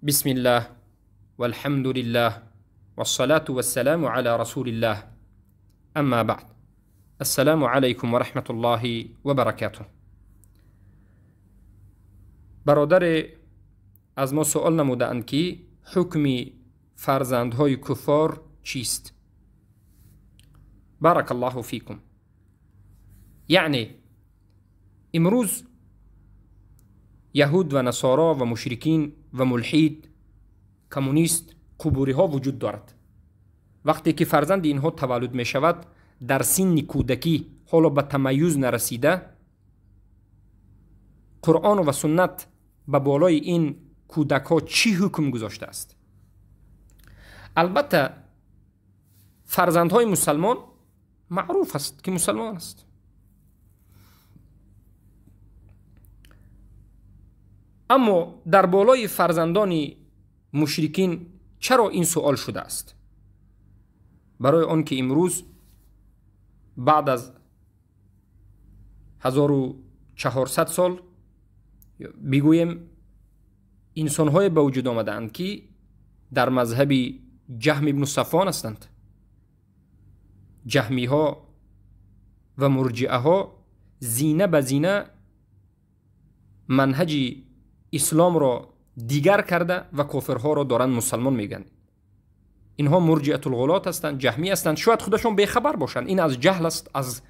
بسم الله والحمد لله والصلاة والسلام على رسول الله اما بعد. السلام عليكم ورحمة الله وبركاته. برادر از ما سوال نمودند که حکم فرزندهای کفار چیست؟ بارک الله فیکم. یعنی امروز یهود و نصارا و مشرکین و ملحد کمونیست قبوری ها وجود دارد. وقتی که فرزند اینها تولد می شود در سن کودکی حالا به تمیز نرسیده، قرآن و سنت به بالای این کودک ها چی حکم گذاشته است؟ البته فرزندهای مسلمان معروف است که مسلمان است، اما در بالای فرزندان مشرکین چرا این سوال شده است؟ برای آن که امروز بعد از 1400 سال بگویم انسان‌های به وجود آمدند که در مذهب جهم ابن صفوان هستند. جهمی ها و مرجئه ها زینه به زینه منهج اسلام را دیگر کرده و کافرها را دارند مسلمان میگن. اینها مرجئه الغلات هستند، جهمی هستند. شاید خودشون بیخبر باشند. این از جهل است، از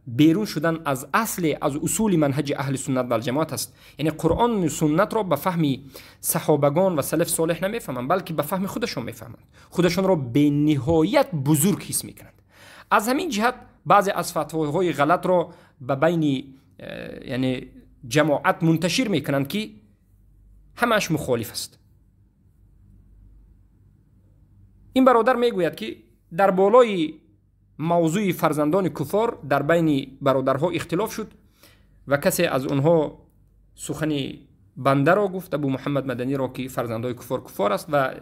بیرون شدن از از اصول منهج اهل سنت و الجماعت است. یعنی قرآن و سنت را به فهم صحابگان و سلف صالح نمیفهمند، بلکه به فهم خودشون میفهمند. خودشون را به نهایت بزرگ حس میکنند. از همین جهت بعضی از فتواهای غلط را به بین یعنی جماعت منتشر میکنند که همش مخالف است. این برادر میگوید که در بالای موضوع فرزندان کفار در بین برادرها اختلاف شد و کسی از اونها سخن بنده را گفت، ابو محمد مدنی را، که فرزندای کفار است و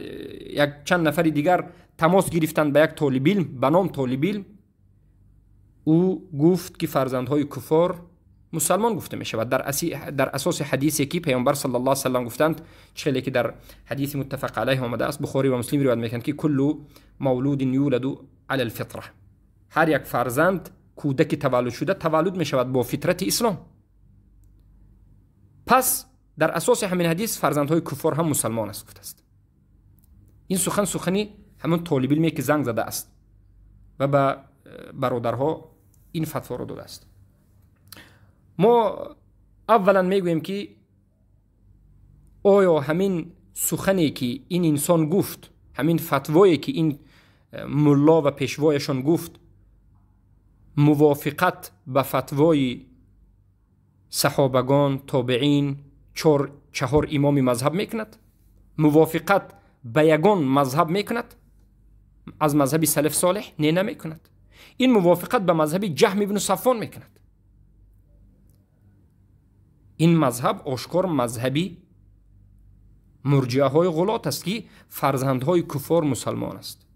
یک چند نفر دیگر تماس گرفتند به یک طالب علم به نام طالب علم. او گفت که فرزندهای کفار مسلمان گفته می شود در اساس حدیثی که پیامبر صلی الله علیه و سلم گفتند، چه که در حدیث متفق علیه آمده است، بخاری و مسلم روایت میکنند که کل مولود یولد علی الفطره، هر یک فرزند کودک تولد شده تولد می شود با فطرت اسلام. پس در اساس همین حدیث فرزندهای کفار هم مسلمان است گفته است. این سخنی همون طالب علمی که زنگ زده است و به برادرها این فتوا را داده است. ما اولا میگوییم که آیا همین سخنی که این انسان گفت، همین فتوایی که این ملا و پیشوایشان گفت، موافقت به فتوای صحابگان، تابعین، چهار امام مذهب میکند؟ موافقت به یگان مذهب میکند از مذهب سلف صالح؟ نه، نمیکند. این موافقت به مذهب جهم ابن صفوان میکند. این مذهب آشکار مذهبی مرجئه های غلات است که فرزندهای کفار مسلمان است،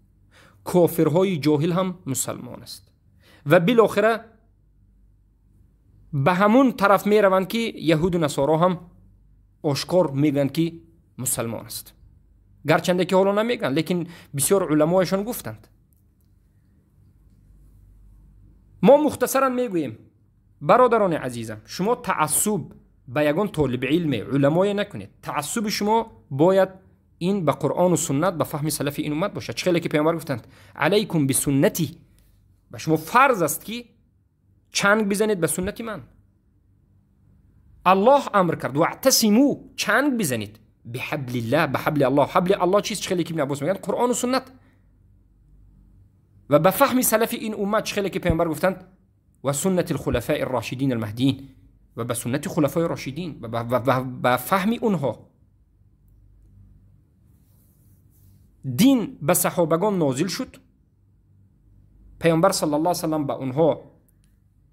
کافرهای جاهل هم مسلمان است و بالاخره به همون طرف می روند که یهود و نصارا هم آشکار میگن که مسلمان است، گرچنده که حالا نمیگن، لیکن بسیار علمایشان گفتند. ما مختصرا میگوییم برادران عزیزم، شما تعصب به یگان طالب علم علمای نکنید. تعصب شما باید این به قرآن و سنت به فهم سلف این امت باشد. چخیلی که پیامبر گفتند علیکم بسنتی، به شما فرض است که چنگ بزنید به سنت من. الله امر کرد و اعتصموا، چنگ بزنید بحبل الله، به حبل الله. حبل الله چیست؟ چخیلی که ابن عباس میگن قرآن و سنت و به فهم سلف این امت. چخیلی که پیامبر گفتند و سنت الخلفاء الراشدین المهدیین، و به سنت خلفای راشدین و به فهم اونها. دین به صحابگان نازل شد، پیامبر صلی الله علیه و سلم به اونها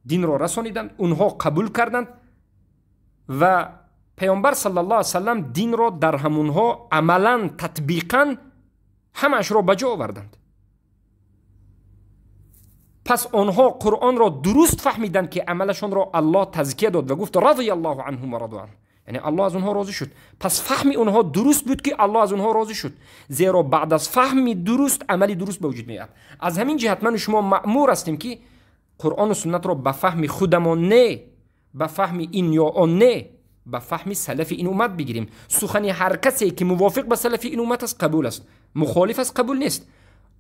دین را رسانیدند، اونها قبول کردند و پیامبر صلی الله علیه و سلم دین را در همونها عملا تطبیقا همش را بجا آوردند. پس آنها قرآن را درست فهمیدند که عملشان را الله تزکیه داد و گفت رضی الله عنهم و رضوا عنه، یعنی الله از اونها راضی شد. پس فهم اونها درست بود که الله از اونها راضی شد، زیرا بعد از فهم درست عملی درست به وجود میاد. از همین جهت من و شما مأمور هستیم که قرآن و سنت را به فهم خودمان نه به فهم این یا آن نه، به فهم سلف این امت بگیریم. سخن هر کسی که موافق به سلف این امت است قبول است، مخالف است قبول نیست.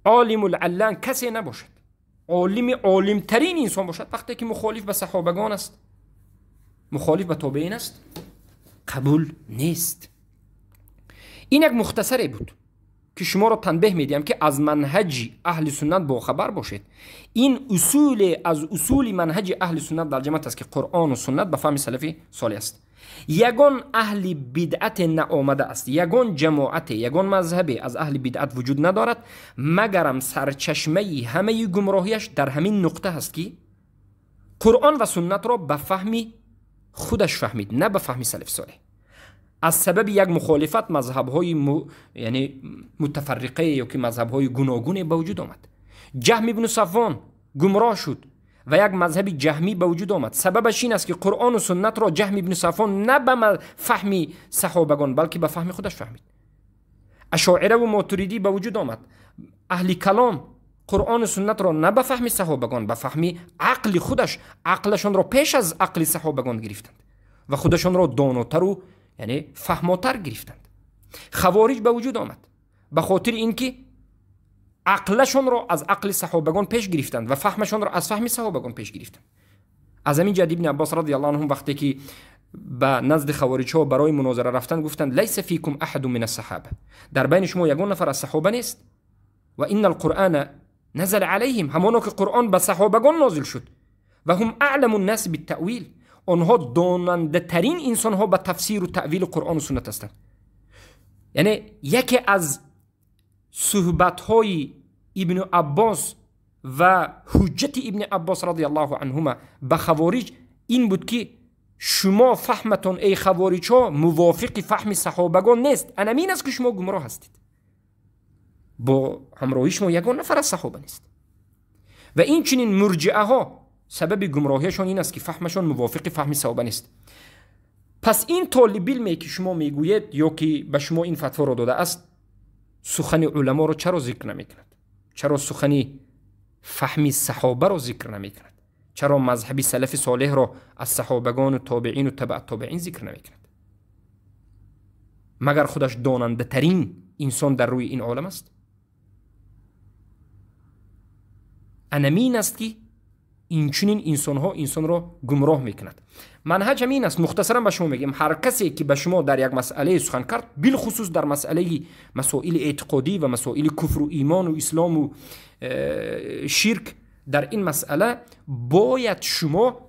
عالم العلان کسی نباشد، عالم ترین انسان باشد، وقتی که مخالف به صحابگان است، مخالف به تابعین است، قبول نیست. این یک مختصری بود که شما را تنبیه میدیم که از منهج اهل سنت با خبر باشید. این اصول منهج اهل سنت در جماعت است که قرآن و سنت به فهم سلف صالح است. یگان اهل بدعت نآمده است، یگان جماعت، یگان مذهب از اهل بدعت وجود ندارد مگرم سرچشمه همه گمراهیش در همین نقطه است که قرآن و سنت را به فهم خودش فهمید، نه به فهم سلف صالح. از سبب یک مخالفت مذهب‌های یعنی متفرقه یا که مذهب‌های گوناگون به وجود آمد. جهم ابن صفوان گمراه شد و یک مذهب جهمی به وجود آمد. سببش این است که قرآن و سنت را جهم ابن صفوان نه به فهم صحابگان بلکه به فهم خودش فهمید. اشاعره و ماتریدی به وجود آمد. اهل کلام قرآن و سنت را نه به فهم صحابگان، به فهم عقل خودش، عقلشان را پیش از عقل صحابگان گرفتند و خودشان را داناتر و یعنی فهماتر گرفتند. خوارج به وجود آمد به خاطر اینکه عقلشان را از عقل صحابگان پیش گرفتند و فهمشان را از فهم صحابگان پیش گرفتند. از همین جد ابن عباس رضی الله عنه وقتی که به نزد خوارج ها برای مناظره رفتن گفتند لیس فیکم احد من الصحابه، در بین شما یگان نفر از صحابه نیست. و ان القرآن نزل علیهم، همانا که قرآن به صحابگان نازل شد. و هم اعلم الناس بالتأویل، آنها داننده ترین انسان ها به تفسیر و تأویل قرآن و سنت هستند. یعنی یکی از صحبت های ابن عباس و حجت ابن عباس رضی الله عنهما به خوارج این بود که شما فهمتون ای خوارج ها موافق فهم صحابگان نیست، انمین است که شما گمراه هستید، با همراهی شما یگان نفر از صحابه نیست. و این چنین مرجعه ها سبب گمراهیشان این است که فهمشان موافق فهم صحابه نیست. پس این طالب علمی که شما میگویید یا که به شما این فتوا را داده است سخن علما را چرا ذکر نمی کند؟ چرا سخن فهم صحابه را ذکر نمی کند؟ چرا مذهب سلف صالح را از صحابگان و تابعین و تبع تابعین ذکر نمی کند؟ مگر خودش داننده ترین انسان در روی این عالم است؟ انمین است که این چنین انسان را گمراه میکند. منهج همین است. مختصرا به شما میگم هر کسی که به شما در یک مسئله سخن کرد، بالخصوص در مسائل اعتقادی و مسائل کفر و ایمان و اسلام و شرک، در این مسئله باید شما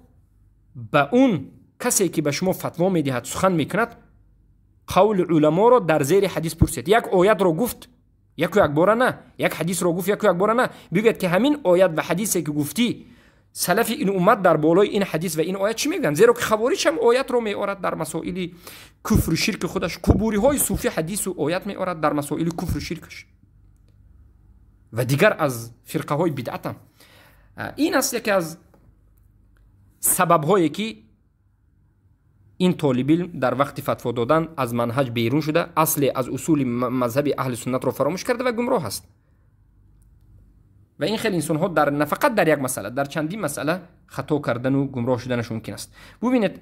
به اون کسی که به شما فتوا میدهد سخن میکند قول علما را در زیر حدیث پرسید. یک آیت را گفت یک بار نه، یک حدیث را گفت یک بار نه، بگید که همین آیت و حدیثی که گفتی سلف این امت در بالای این حدیث و این آیت چی میگن؟ زیرا که خوارج هم آیت رو میارد در مسائل کفر و شرک خودش، کبوری های صوفی حدیث و آیت میارد در مسائل کفر و شرکش و دیگر از فرقه های بدعت هم. این است یکی از سبب هایی که این طالب علم در وقت فتوا دادن از منهج بیرون شده، اصل از اصول مذهب اهل سنت رو فراموش کرده و گمراه است. و این خیلی انسان ها در نفقت در یک مسئله، در چندین مسئله خطا کردن و گمراه شدنش ممکن است. ببینید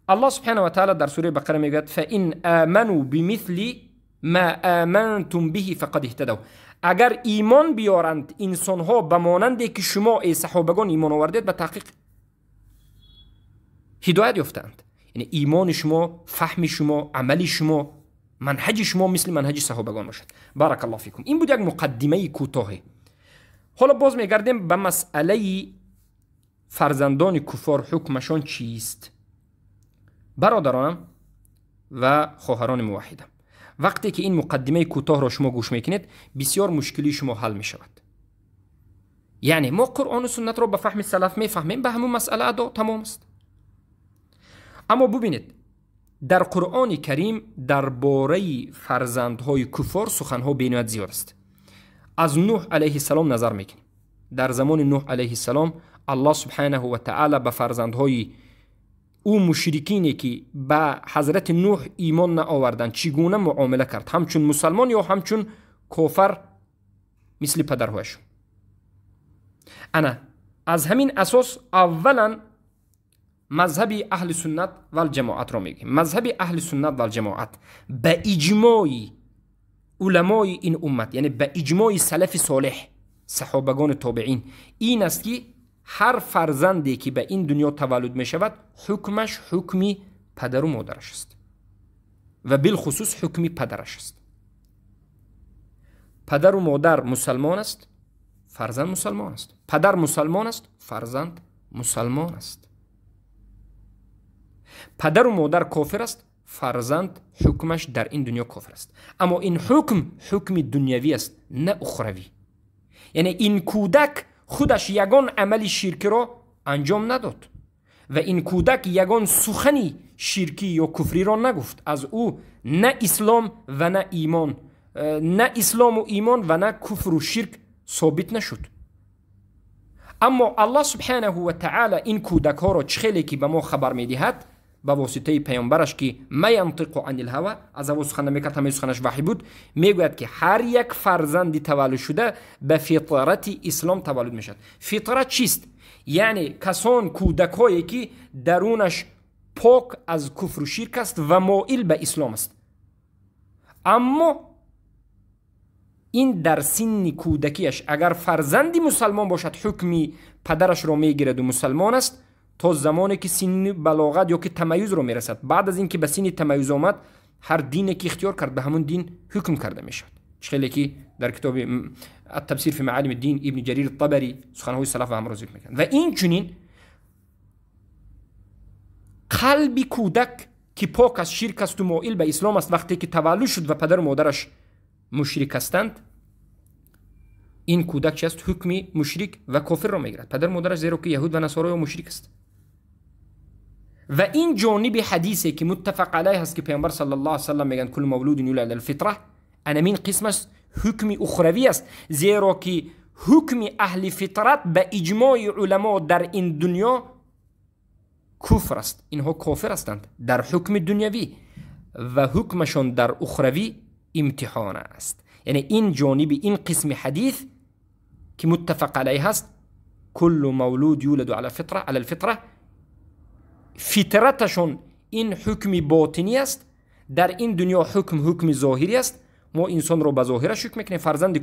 الله سبحانه و تعالی در سوره بقره میگه فإن آمنوا بمثل ما آمنتم به فقد اهتدوا، اگر ایمان بیارند انسان ها به مانندی که شما ای صحابگان ایمان آوردید به تحقیق هدایت یافتند. یعنی ایمان شما، فهم شما، عمل شما، منهج شما مثل منهج صحابگان باشد. بارک الله فیکم. این بود یک مقدمه کوتاه. حالا باز میگردیم به مسئله فرزندان کفار حکمشان چیست؟ برادرانم و خواهران موحدم، وقتی که این مقدمه کوتاه را شما گوش میکنید بسیار مشکلی شما حل میشود. یعنی ما قرآن و سنت را به فهم سلف میفهمیم، به همون مسئله تمام است. اما ببینید در قرآن کریم درباره فرزندهای کفار سخنها بینایت زیاد است. از نوح علیه السلام نظر میکنیم. در زمان نوح علیه السلام الله سبحانه و تعالی به فرزندهای او مشرکینی که به حضرت نوح ایمان نآوردند چگونه معامله کرد، همچون مسلمان یا همچون کافر مثل پدرهایشون. انا از همین اساس اولا مذهب اهل سنت و الجماعت را میگیم. مذهب اهل سنت و الجماعت به اجماع علمای این امت، یعنی به اجماع سلف صالح، صحابگان تابعین، این است که هر فرزندی که به این دنیا تولد می شود حکمش حکمی پدر و مادرش است و بالخصوص حکمی پدرش است. پدر و مادر مسلمان است، فرزند مسلمان است. پدر مسلمان است، فرزند مسلمان است. پدر و مادر کافر است، فرزند حکمش در این دنیا کافر است. اما این حکم دنیوی است، نه اخروی. یعنی این کودک خودش یگان عمل شرکی را انجام نداد و این کودک یگان سخنی شرکی یا کفری را نگفت. از او نه اسلام و نه ایمان، نه اسلام و ایمان و نه کفر و شرک ثابت نشد. اما الله سبحانه و تعالی این کودک ها را چخیلی که به ما خبر می دهد به واسطه پیامبرش که ما ینطق عن الهوا، از او سخن نمیکرد، همه سخنش وحی بود، میگوید که هر یک فرزندی تولد شده به فطرت اسلام تولد میشد. فطرت چیست؟ یعنی کسان کودکایی که درونش پاک از کفر و شرک است و مائل به اسلام است. اما این در سن کودکیش اگر فرزندی مسلمان باشد حکمی پدرش را میگیرد و مسلمان است تا زمانی که سن بلاغت یا که تمیز رو میرسد. بعد از اینکه به سن تمیز آمد هر دینی که اختیار کرد به همون دین حکم کرده میشد. خیلی که در کتاب التفسیر فی معالم الدین ابن جریر الطبری سخنهای سلف هم را ذکر میکنه. و این چنین قلب کودک که پاک از شرک است و مائل به اسلام است وقتی که تولد شد و پدر و مادرش مشرک هستند، این کودک چه است؟ حکم مشرک و کافر را میگیرد. پدر و مادرش زیرا که یهود و نصارا یا مشرک است. و این جانب حدیثی که متفق علیه است که پیامبر صلی الله علیه و سلم میگن کل مولود یولد علی الفطره، این قسمش حکم اخروی است، زیرا که حکم اهل فطرت به اجماع علما در این دنیا کفر است. اینها کافر هستند در حکم دنیوی و حکمشون در اخروی امتحان است. یعنی این جانب این قسم حدیث که متفق علیه است کل مولود یولد علی الفطره، فطرتشون این حکم باطنی است، در این دنیا حکم ظاهری است. ما انسان رو به ظاهرش حکم میکنیم، فرزند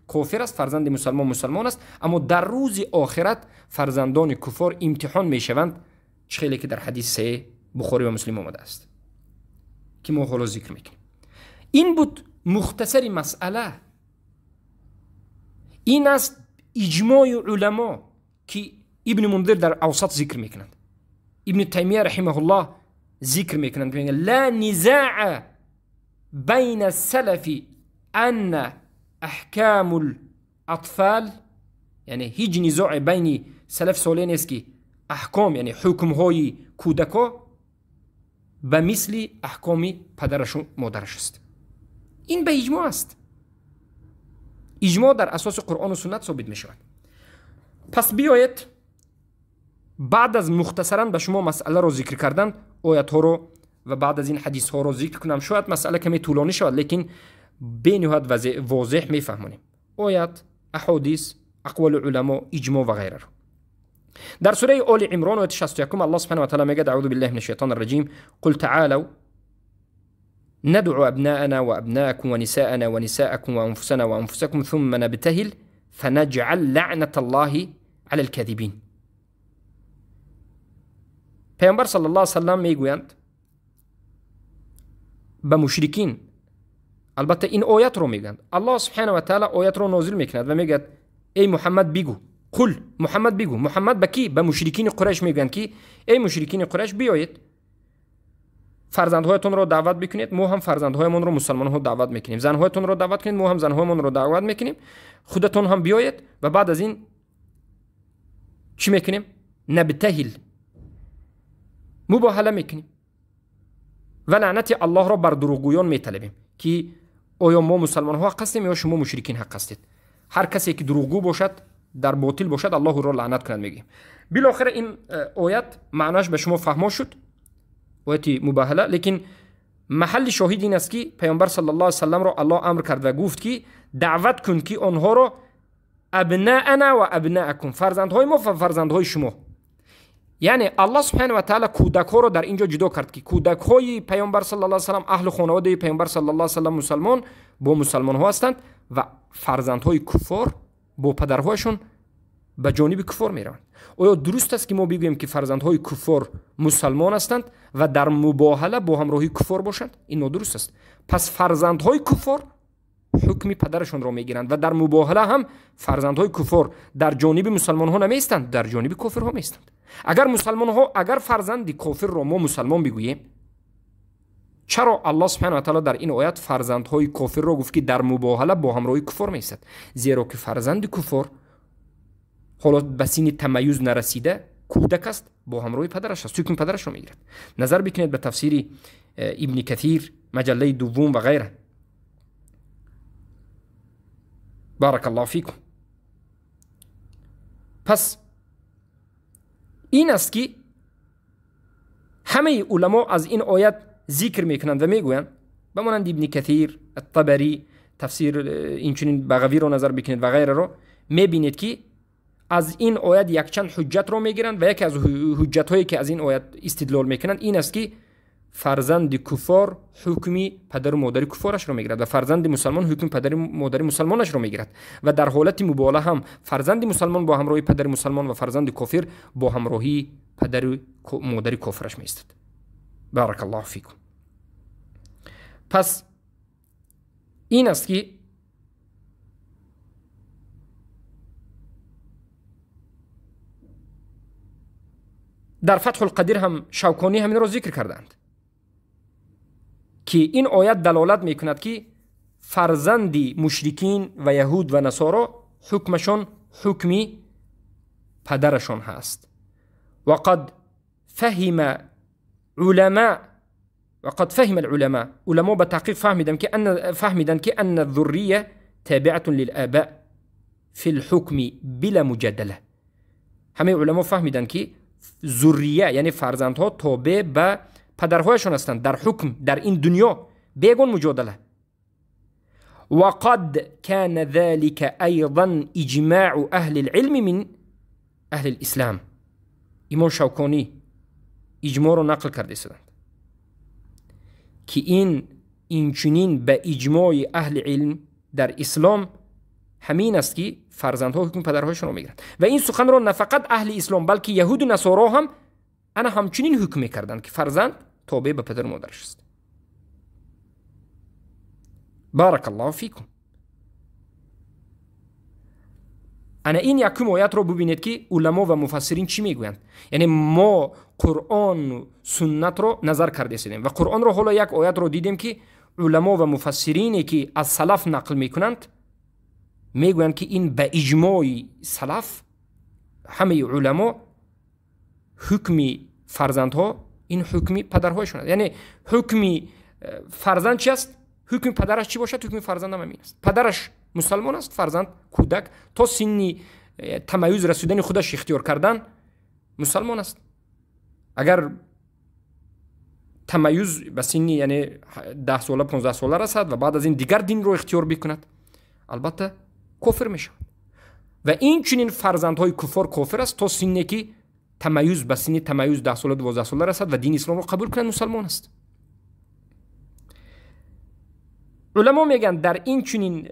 کافر است، فرزند مسلمان است، اما در روز آخرت فرزندان کفار امتحان میشوند، چخیلی که در حدیث بخاری و مسلم آمده است که ما حالا ذکر میکنیم. این بود مختصر مسئله. این است اجماع علما که ابن منذر در اوسط ذکر میکنند، ابن تیمیه رحمه الله ذکر میکنند لا نزاع بین السلف ان احکام الاطفال، یعنی هیچ نزاع بین سلف صالح نیست که احکام یعنی حکم های کودکا به مثل احکام پدرش و مادرش است. این به اجماع است. اجماع در اساس قرآن و سنت ثابت می شود. پس بیایید بعد از مختصرا به شما مسئله رو ذکر کردن آیت ها رو و بعد از این حدیث ها رو ذکر کنم. شاید مسئله کمی طولانی شود لیکن به نهایت واضح می فهمونیم. آیت، احادیث، اقوال علما، اجماع و غیره رو. در سوره آل عمران آیت 61 الله سبحانه و تعالی میگه اعوذ بالله من الشیطان الرجیم قل تعالوا ندعو ابناءنا وابناءكم ونساءنا ونساءكم وانفسنا وانفسكم ثم نبتهل فنجعل لعنة الله على الكاذبين. پیامبر صلی الله علیه و سلم میگویند به مشرکین، البته این آیت رو میگند، الله سبحانه و تعالی آیت رو نازل میکند و میگه ای محمد بگو، قل محمد بگو. محمد به کی؟ به مشرکین قریش میگن که ای مشرکین قریش بیایید فرزندهایتون رو دعوت بکنید، ما هم فرزندهایمون رو مسلمان ها دعوت میکنیم، زنهایتون رو دعوت کنید، ما هم زنهایمون رو دعوت میکنیم، خودتون هم بیایید و بعد از این چی میکنیم؟ نبتهل، مباهله میکنیم و لعنت الله را بر دروغگویان میطلبیم که آیا ما مسلمان ها حق هستیم یا شما مشرکین حق هستید. هر کسی که دروغگو باشد، در باطل باشد، الله را لعنت کنند میگیم. بالاخره این آیت معناش به شما فهمو شد، آیت مباهله. لیکن محل شاهد این است که پیامبر صلی الله علیه و سلم را الله امر کرد و گفت که دعوت کن که آنها را ابناءنا و ابناءکم، فرزندهای ما و فرزندهای شما. یعنی الله سبحانه و تعالی کودک ها رو در اینجا جدا کرد که کودک های پیامبر صلی الله علیه و سلم، اهل خانواده پیامبر صلی الله علیه و سلم مسلمان با مسلمان ها هستند و فرزندهای کفار با پدرهایشون به جانب کفار میروند. آیا درست است که ما بگوییم که فرزندهای کفار مسلمان هستند و در مباهله با همراهی کفار باشند؟ این نادرست است. پس فرزندهای کفار حکم پدرشون را میگیرند و در مباهله هم فرزندهای کفار در جانب مسلمان ها نمیستند، در جانب کافر ها میستند. اگر مسلمان ها، اگر فرزند کافر را ما مسلمان بگوییم، چرا الله سبحانه و تعالی در این آیت فرزندهای کافر را گفت که در مباهله با همراهی کفار میستند؟ زیرا که فرزند کفار حالا به سن تمیز نرسیده کودک است، با همراهی پدرش است، حکم پدرش را میگیرد. نظر بکنید به تفسیر ابن کثیر مجله دوم و غیره. بارک الله فیکم. پس این است که همه علما از این آیت ذکر میکنند و میگویند، بمانند ابن کثیر، الطبری، تفسیر اینچنین بغوی رو نظر بکنید و غیره رو، میبینید که از این آیت یک چند حجت رو میگیرند و یکی از حجت هایی که از این آیت استدلال میکنند این است که فرزند کفار حکمی پدر و مادر کفارش رو میگیرد و فرزند مسلمان حکم پدر و مادر مسلمانش رو میگیرد و در حالت مباهله هم فرزند مسلمان با همراهی پدر مسلمان و فرزند کافر با همراهی پدر و مادر کافرش میستد. بارک الله فیکم. پس این است که در فتح القدیر هم شوکانی همین را ذکر کردند که این آیت دلالت میکند که فرزندی مشرکین و یهود و نصارا حکمشان حکمی پدرشان هست. وقد فهم العلماء علماء به تحقیق فهمیدند که ان الذریه تابعه للآباء فی الحکم بلا مجادله. همه علما فهمیدند که ذریه یعنی فرزندها تابع به پدرهایشان هستند در حکم در این دنیا بیگون مجادله. وقد كان ذلك ايضا اجماع اهل العلم من اهل الاسلام. امام شوکانی اجماع رو نقل کرده است که این چنین به اجماع اهل علم در اسلام همین است که فرزندها حکم پدرهایشان رو میگیرند و این سخن رو نه فقط اهل اسلام بلکه یهود و نصارا هم همچنین حکم میکردند که فرزند تابع به پدر و مادرش است. بارک الله فیکم. این یکم آیت رو ببینید که علما و مفسرین چی میگویند. یعنی ما قرآن و سنت رو نظر کرده سیدیم و قرآن رو حالا یک آیت رو دیدیم که علما و مفسرینی که از سلف نقل میکنند میگویند که این به اجماع سلف همه علما حکمی فرزندها این حکمی پدرهایشون است. یعنی حکمی فرزند چی است؟ حکم پدرش چی باشد حکم فرزند هم همین است. پدرش مسلمان است، فرزند کودک تا سنی تمیز رسیدن خودش اختیار کردن مسلمان است. اگر تمیز به سنی یعنی 10 ساله 15 ساله رسد و بعد از این دیگر دین رو اختیار بکند البته کافر میشود و این چنین فرزندهای کفار کافر است تا سنی که تمیز به سنی تمیز 10 ساله 12 ساله رسد و دین اسلام رو قبول کنند مسلمان است. علما میگن در این چنین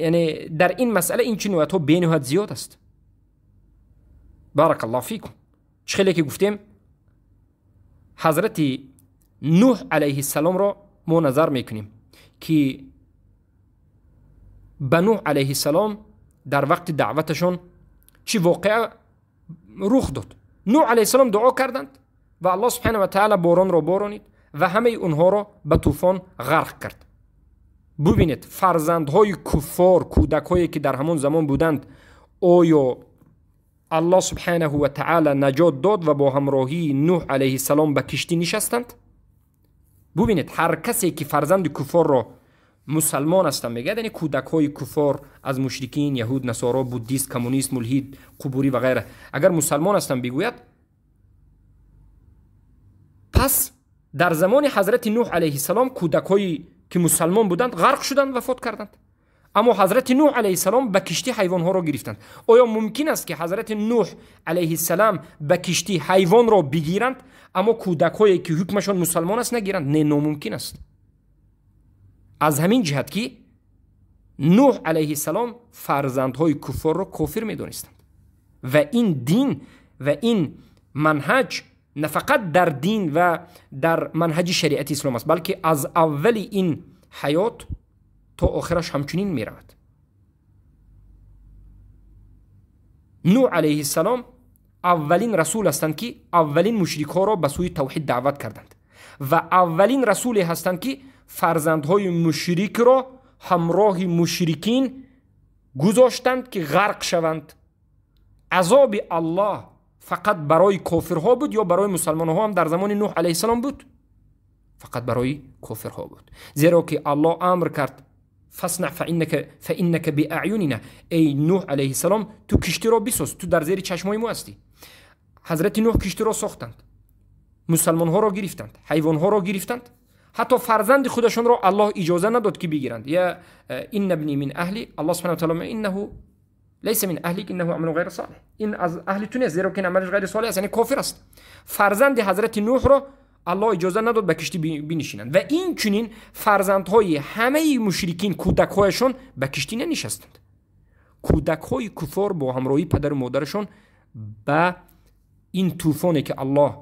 یعنی در این مسئله این چنین وقتا بینهایت زیاد است. بارک الله فیکم. خیلی که گفتیم حضرت نوح علیه السلام را ما نظر میکنیم که به نوح علیه السلام در وقت دعوتشون چی واقعه رخ داد. نوح علیه السلام دعا کردند و الله سبحانه و تعالی باران را بارانید و همه اونها را به طوفان غرق کرد. ببینید فرزندهای کفار کودک‌هایی که در همون زمان بودند آیا الله سبحانه و تعالی نجات داد و با همراهی نوح علیه السلام به کشتی نشستند؟ ببینید هر کسی که فرزند کفار را مسلمان هستند میگه، یعنی کودک های کفار از مشرکین، یهود، نصارا، بودیست، کمونیست، ملحد، قبوری و غیره، اگر مسلمان هستند بگوید، پس در زمان حضرت نوح علیه السلام کودک هایی که مسلمان بودند غرق شدند و فوت کردند، اما حضرت نوح علیه السلام به کشتی حیوان ها را گرفتند. آیا ممکن است که حضرت نوح علیه السلام به کشتی حیوان را بگیرند اما کودک هایی که حکمشان مسلمان است نگیرند؟ نه، ناممکن است. از همین جهت که نوح علیه السلام فرزندهای کفار را کافر می‌دانستند و این دین و این منهج نه فقط در دین و در منهج شریعت اسلام است، بلکه از اول این حیات تا آخرش همچنین می رود. نوح علیه السلام اولین رسول هستند که اولین مشرک ها را به سوی توحید دعوت کردند و اولین رسولی هستند که فرزندهای مشرک را همراه مشرکین گذاشتند که غرق شوند. عذاب الله فقط برای کافرها بود یا برای مسلمان ها هم در زمان نوح علیه السلام بود؟ فقط برای کافرها بود، زیرا که الله امر کرد فاصنع فانک باعیننا، ای نوح علیه السلام تو کشتی را بساز، تو در زیر چشمای ما هستی. حضرت نوح کشتی را ساختند، مسلمان ها را گرفتند، حیوان ها را گرفتند، حتی فرزند خودشون را الله اجازه نداد که بگیرند. یا ان ابنی من اهلی، الله سبحانه و تعالی انه لیس من اهلیک انه عمل غیر صالح، این از اهل تو نیست زیرا که عملش غیر صالح است، یعنی کافر است. فرزند حضرت نوح را الله اجازه نداد به کشتی بنشینند و این چنین فرزندهای همه مشرکین کودکهایشون به کشتی ننشستند. کودکهای کفار با همراهی پدر و مادرشون به این طوفانی که الله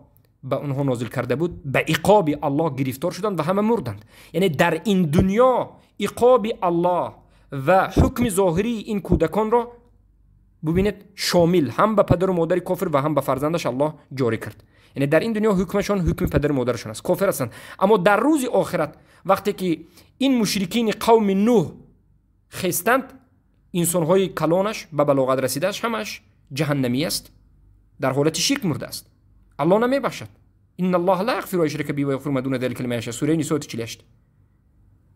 به اونها نازل کرده بود به عقاب الله گرفتار شدند و همه مردند. یعنی در این دنیا عقاب الله و حکم ظاهری این کودکان را ببینید شامل هم به پدر و مادر کافر و هم به فرزندش الله جاری کرد. یعنی در این دنیا حکمشان حکم پدر و مادرشان است، کافر هستند، اما در روز آخرت وقتی که این مشرکین قوم نوح خستند، انسان‌های کلانش به بلاغت رسیدهش همش جهنمی است، در حالت شرک مرده است. الله نمیبخشد. ان الله لا یغفر ان یشرک به و یغفر ما دون ذلک لمن یشاء، سوره نساء 48.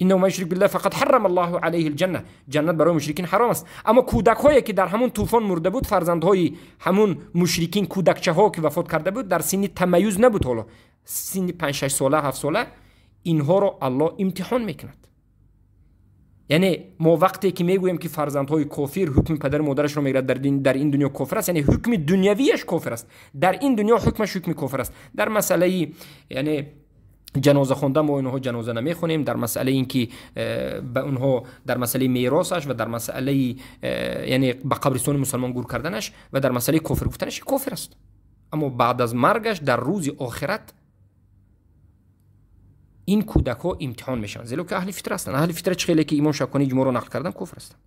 انه ما یشرک بالله فقد حرم الله علیه الجنه، جنت برای مشرکین حرام است. اما کودک‌هایی که در همون طوفان مرده بود، فرزندهای همون مشرکین، کودکچه‌ها که وفات کرده بود، در سن تمیز نبود، حالا سن 5 6 ساله 7 ساله، اینها رو الله امتحان میکند. یعنی ما وقتی که میگوییم که فرزندهای کافر حکم پدر و مادرش رو میگیرد در این دنیا کافر است، یعنی حکم دنیویش کافر است، در این دنیا حکمش حکم کافر است. در مسئله یعنی جنازه خواندن ما اونها جنازه نمیخونیم، در مسئله اینکه به اونها در مسئله میراثش و در مسئله یعنی به قبرستان مسلمان گور کردنش و در مسئله کفر گفتنش کافر است. اما بعد از مرگش در روز آخرت این کودک ها امتحان میشن، زیرا که اهل فطره هستند. اهل فطره چخیلی که امام شاکانی اجماع رو نقل کردن کفر هستند.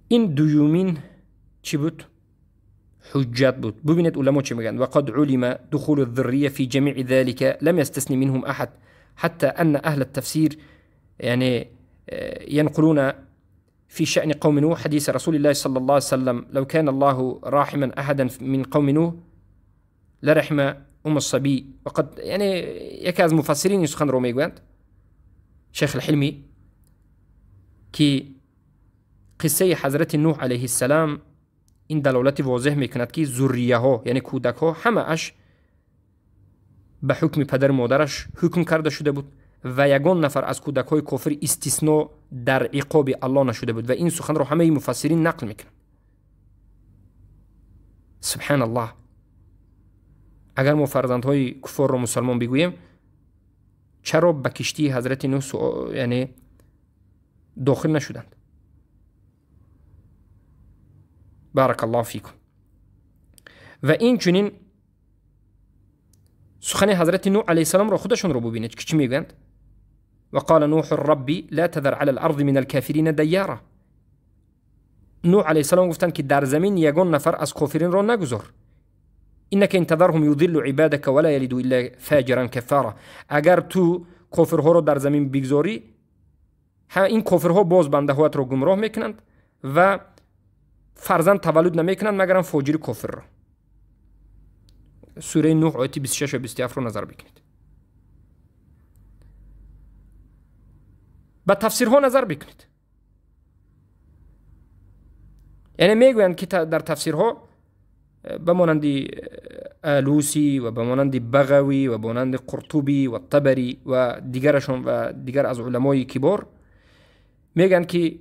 این دویومین چی بود؟ حجت بود. ببینید علما چی میگن: وقد علم دخول الذرية في جميع ذلك لم يستثني منهم أحد حتى أن أهل التفسير يعني ينقلون في شأن قوم نوح حديث رسول الله صلى الله عليه وسلم: لو كان الله راحما أحدا من قوم نوح لرحم أم الصبي. وقد يعني يكاد از مفسرین سخن رو میگویند، شیخ الحلمی، که قصه حضرت نوح علیه السلام این دلالت واضح میکند که ذریه ها یعنی کودک ها همه اش به حکم پدر مادرش حکم کرده شده بود و یگان نفر از کودک های کافر استثناء در عقاب الله نشده بود و این سخن رو همه مفسرین نقل میکنند. سبحان الله. اگر ما فرزندهای کفار رو مسلمان بگوییم، چرا به کشتی حضرت نوح یعنی داخل نشدند؟ بارک الله فیکم. و این چنین سخن حضرت نوح علیه السلام را خودشون رو ببینید که چی میگویند: و قال نوح ربی لا تذر علی الارض من الكافرین دیارا. نوح علیه السلام گفتند که در زمین یگان نفر از کافرین را نگذار. انک ان تذرهم یضلوا عبادك ولا یلدوا الا فاجرا کفارا. اگر تو کافرها را در زمین بگذاری، این کافرها باز بنده هایت را گمراه میکنند و فرزند تولد نمیکنند مگر فاجر کافر را. سوره نوح آیه 26 و 27 رو نظر بکنید. به تفسیرها نظر بکنید. یعنی میگویند که در تفسیرها به مانند آلوسی و به مانند بغوی و به مانند قرطبی و طبری و دیگرشون و دیگر از علمای کبار میگن که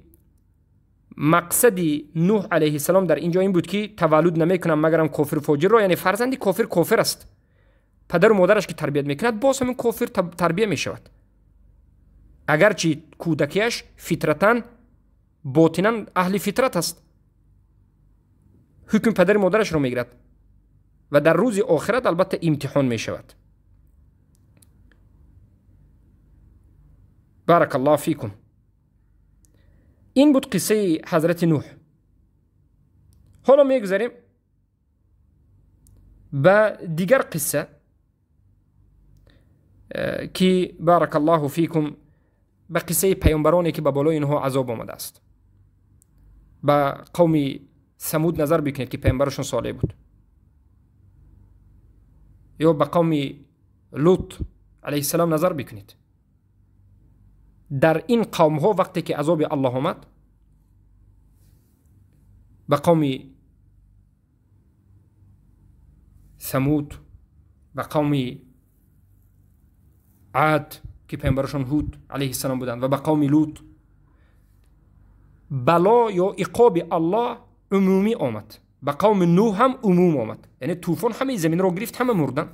مقصد نوح علیه السلام در اینجا این بود که تولد نمیکنم مگرم کافر فاجر را، یعنی فرزندی کافر است، پدر و مادرش که تربیت میکند باز همین کافر تربیت میشود، اگرچه کودکیش فطرتاً باطناً اهل فطرت است، حکم پدر مادرش رو میگیرد و در روز آخرت البته امتحان میشود. بارک الله فیکم. این بود قصه حضرت نوح. حالا میگذاریم به دیگر قصه که بارک الله فیکم به قصه پیامبرانی که به بالای اینها عذاب آمده است. به قوم ثمود نظر بکنید که پیامبرشون صالح بود، یا به قوم لوط علیه السلام نظر بکنید. در این قوم ها وقتی که عذاب الله آمد، به قوم ثمود، به قوم عاد که پیامبرشون هود علیه السلام بودند و به قوم لوط، بلا یا عقاب الله عمومی آمد. به قوم نوح هم عموم آمد، یعنی طوفان همه زمین رو گرفت، همه مردن.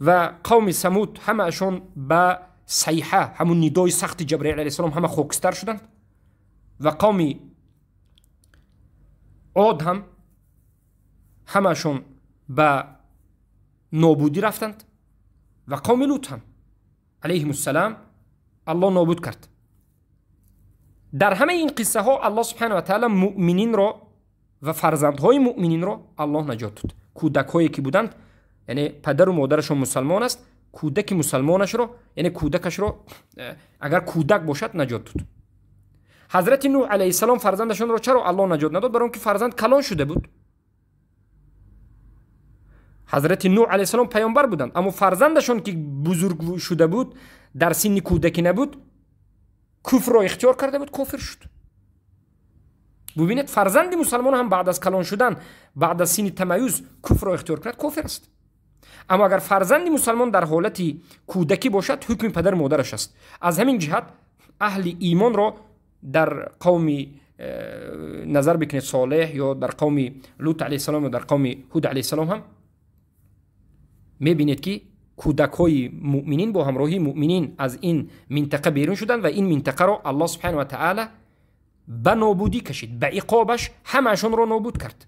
و قوم ثمود همه اشون به صیحه، همون ندای سخت جبرئیل علیه السلام، همه خاکستر شدند. و قوم عاد هم همه اشون به نابودی رفتند. و قوم لوط هم علیهم السلام الله نابود کرد. در همه این قصه ها الله سبحانه و تعالی مؤمنین را و فرزندهای مؤمنین را الله نجات داد. کودک هایی که بودند، یعنی پدر و مادرشون مسلمان است، کودک مسلمانش را، یعنی کودکش را اگر کودک باشد نجات داد. حضرت نوح علیه السلام فرزندشون را چرا الله نجات نداد؟ برای اینکه فرزند کلان شده بود. حضرت نوح علیه السلام پیامبر بودند، اما فرزندشون که بزرگ شده بود، در سن کودکی نبود، کفر را اختیار کرده بود، کافر شد. ببینید فرزند مسلمان هم بعد از کلان شدن، بعد از سن تمیز کفر را اختیار کرد، کافر است. اما اگر فرزند مسلمان در حالت کودکی باشد، حکم پدر مادرش است. از همین جهت اهل ایمان را در قوم نظر بکنید صالح، یا در قوم لوط علیه السلام، یا در قوم هود علیه السلام هم میبینید که کودک های مؤمنین با همراهی مؤمنین از این منطقه بیرون شدند و این منطقه را الله سبحانه و تعالی به نابودی کشید، به عقابش همهشون را نابود کرد.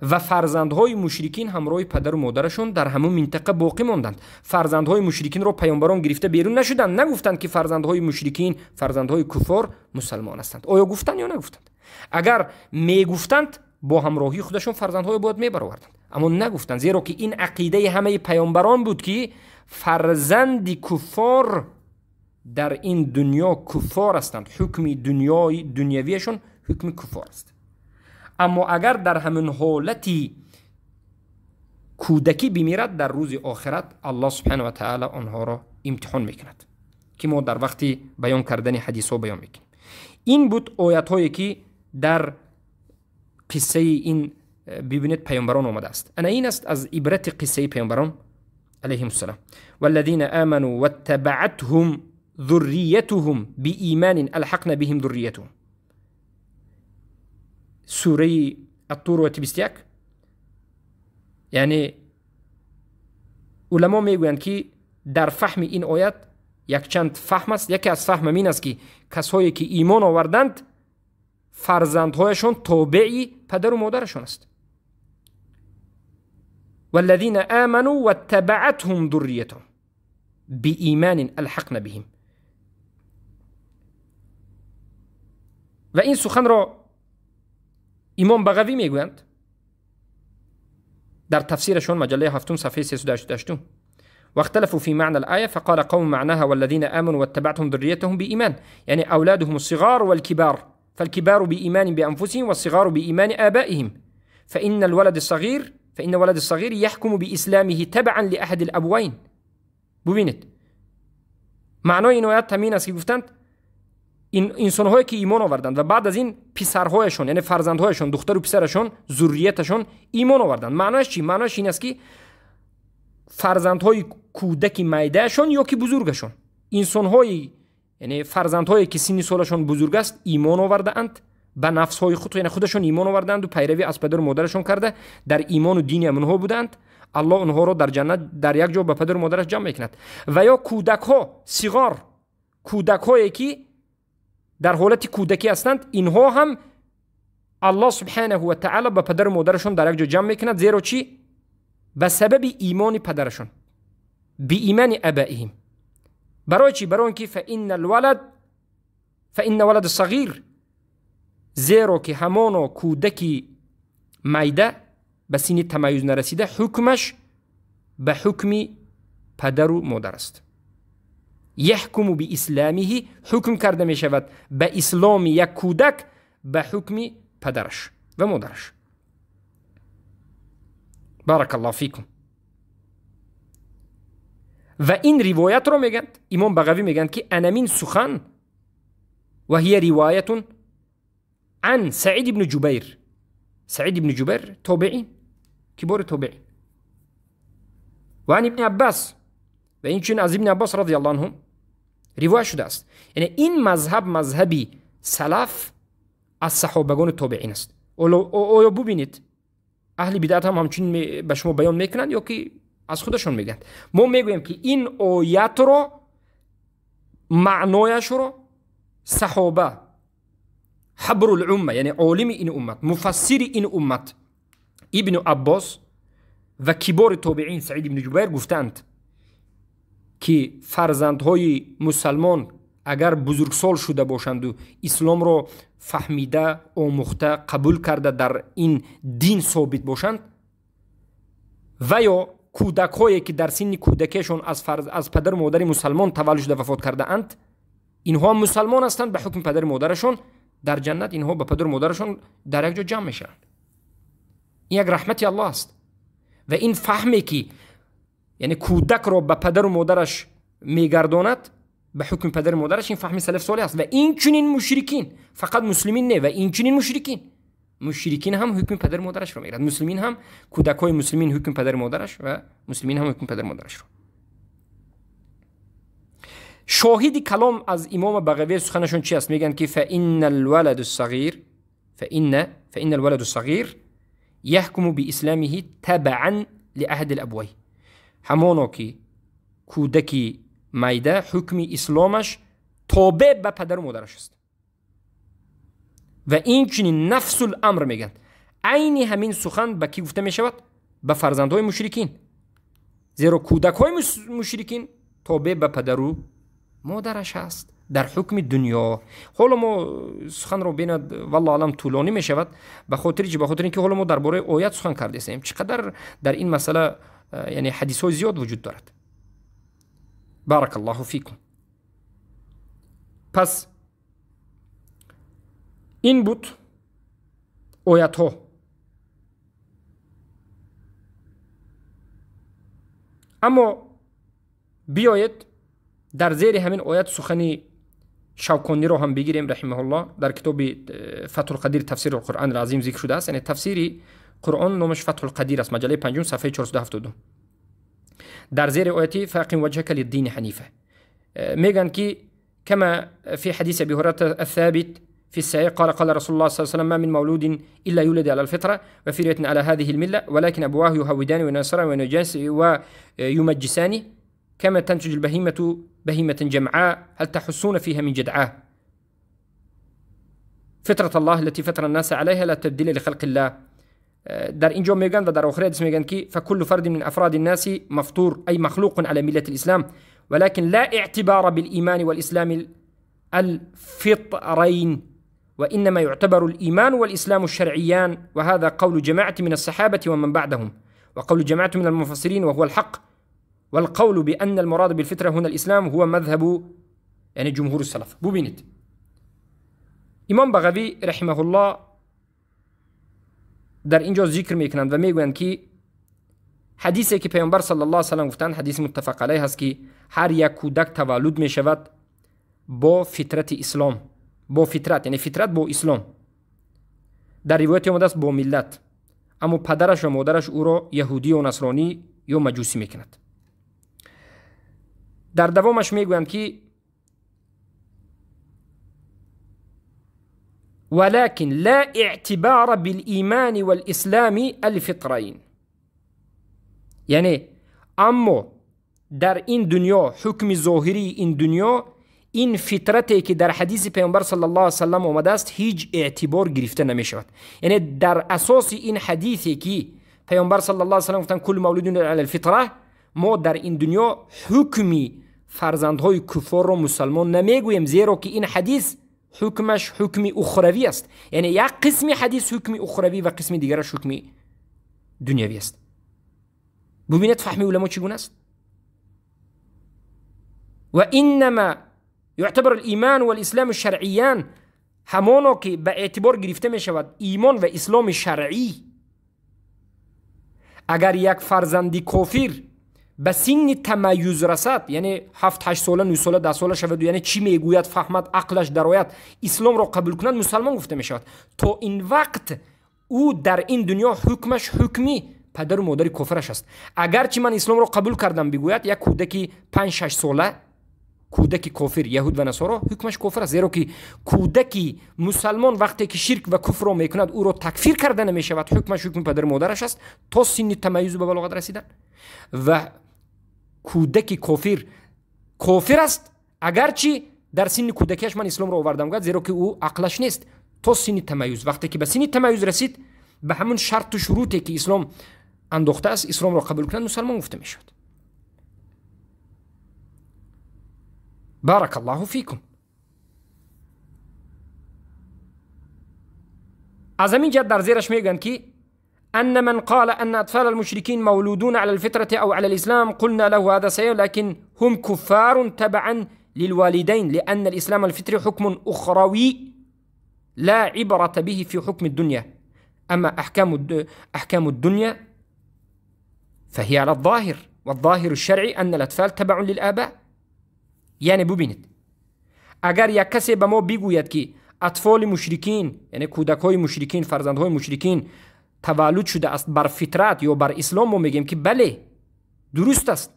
و فرزندهای مشرکین همراه پدر و مادرشون در همون منطقه باقی ماندند. فرزندهای مشرکین را پیامبران گرفته بیرون نشدند، نگفتند که فرزندهای مشرکین، فرزندهای کفار مسلمان هستند. آیا گفتند یا نگفتند؟ اگر میگفتند با همراهی خودشون فرزندهای باید میبرآوردند، اما نگفتند، زیرا که این عقیده همه پیامبران بود که فرزند کفار در این دنیا کفار هستند، حکم دنیویشون حکم کفار است. اما اگر در همین حالتی کودکی بمیرد، در روز آخرت الله سبحانه و تعالی آنها را امتحان میکند، که ما در وقتی بیان کردن حدیث ها بیان میکنیم. این بود آیات هایی که در قصه این ببینید پیامبران آمده است. انا این است از عبرت قصه پیامبران علیهم السلام. والذین آمنوا واتبعتهم ذریتهم بإیمان الحقنا بهم ذریتهم. سوره الطور و 21. یعنی علما میگویند که در فهم این آیت یک چند فهم است. یکی از فهم این است که کسایی که ایمان آوردند فرزندهایشون تابعی پدر و مادرشون است. والذین آمنوا واتبعتهم ذریتهم بإیمان الحقنا بهم. و این سخن را امام بغوی میگویند در تفسیرشون مجله هفتم صفحه 388. واختلفوا في معنى الآية فقال قوم معناها والذين آمنوا واتبعتهم ذريتهم بإيمان، يعني أولادهم الصغار والكبار، فالكبار بإيمان بأنفسهم والصغار بإيمان آبائهم، فإن ولد الصغير يحكم بإسلامه تبعا لأحد الأبوين. ببینید معنای این آیت همین است که گفتند این انسان‌هایی که ایمان آوردند و بعد از این پسرهایشون، یعنی فرزندهایشون، دختر و پسرشون، ذریتشون ایمان آوردند. معناش چی؟ معناش این است که فرزندهای کودک میدهشون یا که بزرگشون، انسان‌های یعنی فرزندهایی که سن سالشون بزرگ است ایمان آورده اند به نفس‌های خود، یعنی خودشون ایمان آوردند و پیروی از پدر و مادرشون کرده، در ایمان و دین اونها بودند. الله اونها رو در جنت در یک جا به پدر و مادرش جمع میکند. و یا کودک‌ها، صغار، کودک‌هایی که در حالت کودکی هستند، اینها هم الله سبحانه و تعالی به پدر و مادرشون در یک جا جمع میکند. زیرا چی؟ به سبب ایمان پدرشون، به ایمان ابائهم. برای چی؟ برای اینکه فإن ولد صغیر، زیرا که همان کودکی میده به سن تمیز نرسیده حکمش به حکم پدر و مادر است. یحکم به اسلامه، حکم کرده می شود به اسلام یک کودک به حکم پدرش و مادرش. بارک الله فیکم. و این روایت رو میگن امام بغوی میگن که انمین سخن و هی روایت عن سعید بن جبیر. سعید بن جبیر تابعین، کبار تابعین. و عن ابن عباس، و این چون از ابن عباس رضی الله عنهم روایت شده است. یعنی این مذهب مذهبی سلف از صحابگان تابعین است. او ببینید اهل بدعت هم همچنین به شما بیان میکنند یا که از خودشون میگن. ما میگویم که این آیت رو، معنایش رو صحابه، حبر الامه، یعنی عالم این امت، مفسر این امت ابن عباس و کبار تابعین سعید بن جبیر گفتند که فرزندهای مسلمان اگر بزرگسال شده باشند و اسلام رو فهمیده، آموخته، قبول کرده، در این دین ثابت باشند، و یا کودک هایی که در سن کودکیشون از پدر و مادر مسلمان تولد شده وفات کرده اند، اینها مسلمان هستند، به حکم پدر و مادرشون در جنت اینها به پدر و مادرشون در یک جا جمع میشن. این یک رحمت الله است. و این فهمی که یعنی کودک رو به پدر و مادرش میگرداند به حکم پدر و مادرش، این فهم سلف صالح است. و این چنین مشرکین، فقط مسلمین نه، و این چنین مشرکین هم حکم پدر و مادرش رو میگیرند. مسلمین هم، کودکای مسلمین حکم پدر و مادرش، و مسلمین هم حکم پدر و مادرش رو. شاهد کلام از امام بغوی سخنشون چی است؟ میگن که فإن الولد الصغیر يحكم باسلامه تبعا لعهد الابوين. همانا که کودکی میده حکم اسلامش تابع به پدر و مادرش است. و این چنین نفس الامر میگن. عین همین سخن به کی گفته میشود؟ به فرزندهای مشرکین. زیرا کودکهای مشرکین تابع به پدر و مادرش هست در حکم دنیا. حالا ما سخن رو بیند والله علم طولانی می شود، به خاطر اینکه حالا ما درباره آیت سخن کرده ایم. چقدر در این مسئله یعنی حدیث های زیاد وجود دارد. بارک الله فیکم. پس این بود آیت ها. اما بیایید در زیر همین آیت سخنی شوکانی رو هم بگیریم رحمه الله. در کتاب فتح القدیر تفسیر القرآن العظیم ذکر شده است. یعنی تفسیری قرآن نامش فتح القدیر است، مجله 5 صفحه 472. در زیر آیتی فاقم وجهک للدین حنیفه میگن که كما في حديث ابي هريره الثابت في الصحيح قال رسول الله صلى الله عليه وسلم ما من مولود الا يولد على الفطره وفي روايه على هذه المله ولكن ابواه يهودان وينصران ويمجسان كما تنتج البهيمه بهيمه جمعاء هل تحسون فيها من جدعاء فطره الله التي فطر الناس عليها لا تبديل لخلق الله. در اینجا میگن و در آخر حدیث میگن که فكل فرد من افراد الناس مفطور اي مخلوق على مله الاسلام ولكن لا اعتبار بالإيمان والإسلام الفطرين وإنما يعتبر الإيمان والإسلام الشرعيان. وهذا قول جماعة من الصحابة ومن بعدهم وقول جماعة من المفسرين وهو الحق. والقول بأن المراد بالفطرة هنا الإسلام هو مذهب يعني جمهور السلف. ببینید امام بغوی رحمه الله در اینجا ذکر میکنند و میگویند که حدیثی که پیامبر صلی الله علیه و سلم گفتند، حدیث متفق علیه است که هر یک کودک تولد می شود با فطرت اسلام، با فطرت، یعنی فطرت با اسلام. در روایت آمده است با ملت، اما پدرش و مادرش او را یهودی و نصرانی یا مجوسی میکند. در دوامش میگویند که ولكن لا اعتبار بالإيمان والإسلام الفطرين، یعنی اما در این دنیا، حکم ظاهری این دنیا، این فطرتی که در حدیث پیامبر صلی الله علیه و سلم آمده است هیچ اعتبار گرفته نمی شود. یعنی در اساس این حدیثی که پیامبر صلی الله علیه و سلم گفتن کل مولود علی الفطره، ما در این دنیا حکمی فرزندهای کفار را مسلمان نمیگوییم، زیرا که این حدیث حکمش حکم اخروی است. یعنی یک قسم حدیث حکم اخروی و قسم دیگرش حکم دنیوی است. ببینید فهم علما چگونه است. و انما يعتبر الإيمان والإسلام الشرعيان، همانا که به اعتبار گرفته می شود ایمان و اسلام شرعی. اگر یک فرزندی کافر به سن تمیز رسد، یعنی 7-8 ساله 9 ساله 10 ساله شود، یعنی چی میگوید فهمد، عقلش درآید، اسلام را قبول کند، مسلمان گفته می شود. تا این وقت او در این دنیا حکمش حکمی پدر و مادر کافرش است. اگرچه من اسلام را قبول کردم بگوید، یک کودکی 5-6 ساله، کودکی کافر یهود و نصارا، حکمش کافر است، زیرا که کودکی مسلمان وقتی که شرک و کفر را میکند او را تکفیر کرده نمی شود، حکمش حکم پدر و مادرش است تا سن تمیز به بلاغت رسیدن. و کودکی کافر است اگرچه در سن کودکیش من اسلام را آوردم گفت، زیرا که او عقلش نیست. تا سن تمیز، وقتی که به سن تمیز رسید، به همون شرط و شروطی که اسلام انداخته است اسلام را قبول کند، مسلمان گفته می شود. بارك الله فيكم. از همین جد در زیرش میگن که ان من قال ان اطفال المشركين مولودون على الفطرة او على الاسلام قلنا له هذا صحيح لكن هم كفار تبعا للوالدين لان الاسلام الفطري حكم اخروي لا عبرة به في حكم الدنيا، اما احكام الدنيا فهي على الظاهر والظاهر الشرعي ان الاطفال تبع للآباء. یعنی ببینید، اگر یک کسی به ما بگوید که اطفال مشرکین، یعنی کودک‌های مشرکین، فرزندهای مشرکین تولد شده است بر فطرت یا بر اسلام، ما میگیم که بله درست است،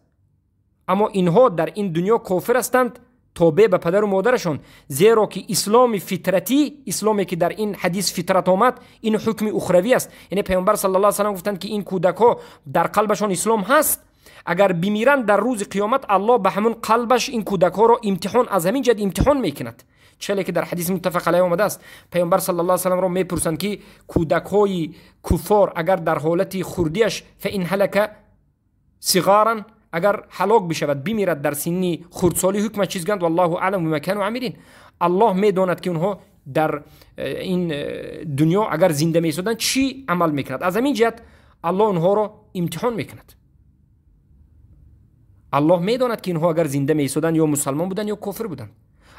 اما اینها در این دنیا کافر هستند تابع به پدر و مادرشان، زیرا که اسلام فطرتی، اسلامی که در این حدیث فطرت آمد، این حکم اخروی است. یعنی پیامبر صلی الله علیه و سلم گفتند که این کودک‌ها در قلبشان اسلام هست، اگر بمیرن در روز قیامت الله به همون قلبش این کودک ها را امتحان، از همین جد امتحان میکند. چه که در حدیث متفق علیه آمده است، پیامبر صلی الله علیه و سلم را میپرسند که کودک های کفار اگر در حالت خردیش فإن هلك صغارا، اگر هلاک بشود بمیرد در سنی خردسالی، حکمش چیز گند؟ والله اعلم بما كانوا عاملین. الله میداند که اونها در این دنیا اگر زنده میشدن چی عمل میکند. از همین جد الله اونها را امتحان میکند. الله میداند که اینها اگر زنده میشدن یا مسلمان بودن یا کافر بودن،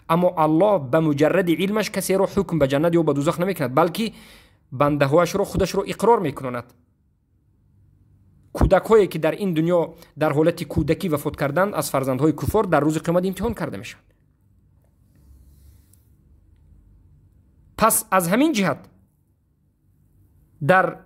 اما الله به مجرد علمش کسی را حکم به جنت یا به دوزخ نمیکند، بلکه بنده هاش را خودش را اقرار میکند. کودک هایی که در این دنیا در حالت کودکی وفات کردند از فرزندهای کفار در روز قیامت امتحان کرده میشن. پس از همین جهت در